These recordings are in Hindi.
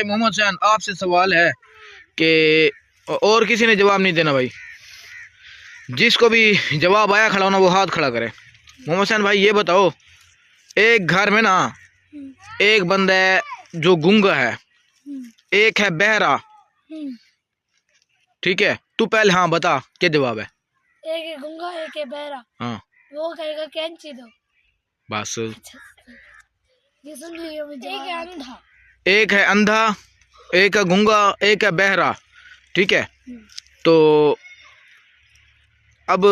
भाई मोहम्मद हुसैन, आपसे सवाल है कि और किसी ने जवाब नहीं देना भाई, जिसको भी जवाब आया खड़ा होना वो हाथ खड़ा करे। मोहम्मद हुसैन भाई ये बताओ, एक घर में ना एक बंदा है जो गूंगा है, एक है बहरा, ठीक है? तू पहले हाँ बता क्या जवाब है। एक है गूंगा, एक है बहरा। हाँ वो कहेगा कैंची दो। बस। ये सुन लियो मुझे। एक है अंधा, एक है अंधा, एक है गूंगा, एक है बहरा, ठीक है? तो अब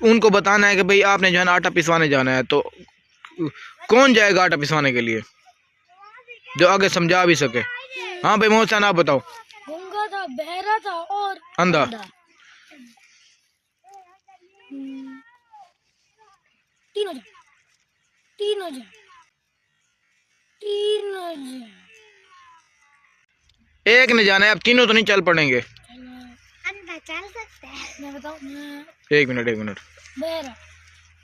उनको बताना है कि भाई आपने जो है ना आटा पिसवाने जाना है, तो कौन जाएगा आटा पिसवाने के लिए जो आगे समझा भी सके? हाँ भाई मोहम्मद हुसैन आप बताओ। गूंगा था, बहरा था और अंधा। तीन हो जाए। एक ने जाना है, अब तीनों तो नहीं चल पड़ेंगे। अंधा चल सकता है। मैं बताऊँ? एक मिनट। बहरा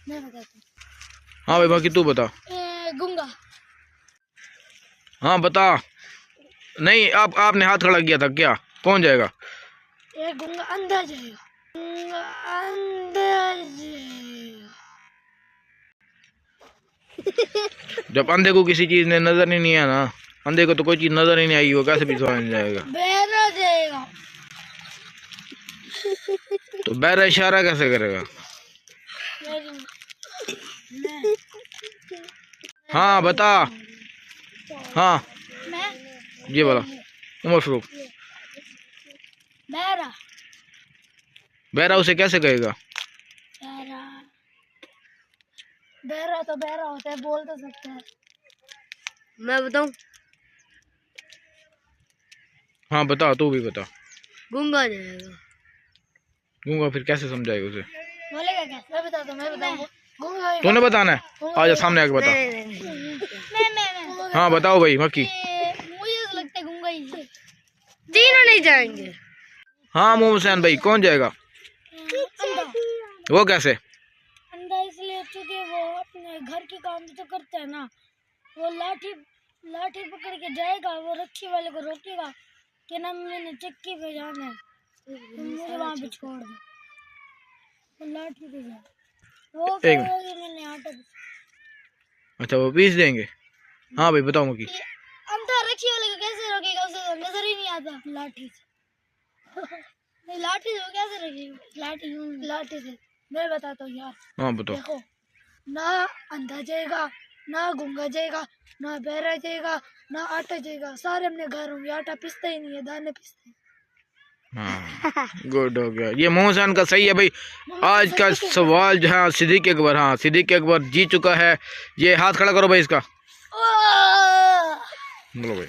मैं बताती हूँ। हाँ भाई बाकी तू बता। गूंगा। हाँ बता। नहीं आपने हाथ खड़ा किया था क्या? कौन जाएगा? एक गूंगा अंधा जाएगा। अंधा जाएगा। जब अंधे को किसी चीज ने नजर ही नहीं आया ना, अंधे को तो कोई चीज नजर ही नहीं आई, वो कैसे पिसवाने जाएगा? बहरा जाएगा। तो बहरा इशारा कैसे करेगा? हाँ बता। हाँ मैं ये बोला उमर फारूक। बहरा। बहरा उसे कैसे कहेगा? बहरा तो बहरा होता है, बोल तो सकता है। मैं बताऊं? हाँ बता, तू भी बता। गूंगा जाएगा। गूंगा फिर कैसे समझाएगा उसे? बोलेगा क्या? मैं बताऊं। गूंगा तूने बताना है, आजा सामने आके बता। मैं हाँ बताओ भाई मक्की। मुझे तो लगता है गूंगा ही है। तीनों नहीं जाएंगे। हाँ मोहम्मद हुसैन भाई कौन जाएगा? अंधा। वो कैसे? अंधा इसलिए क्योंकि वो अपने घर के काम तो करता है ना, वो लाठी पकड़ के जाएगा, वो रस्सी वाले को रोकेगा कि ना मैंने चक्की पे जाना है, तो मुझे वहाँ पे छोड़ दो, वो लाठी पे जाए। वो कहेगा कि मैंने आटा पीसा। अच्छा वो पीस देंगे। हाँ भाई बताओ मक्की। अंधा रस्सी वाले को कैसे रोकेगा? उसे तो नजर ही नहीं आता लाठी से। लाठी से वो कैसे रोकेगा? लाठी से मैं बताता हूँ यार। हाँ बताओ। देखो, ना अंधा जाएगा, ना गूंगा जाएगा, ना बहरा जाएगा, ना आटा जाएगा। सारे अपने घर होंगे, आटा पिसता ही नहीं है, दाने पिसते हैं। हाँ गुड हो गया, ये मोहम्मद हुसैन का सही है भाई। आज का सवाल जो है सिद्दीक अकबर, हाँ सिद्दीक अकबर जीत चुका है। ये हाथ खड़ा करो भाई इसका। बोलो भाई।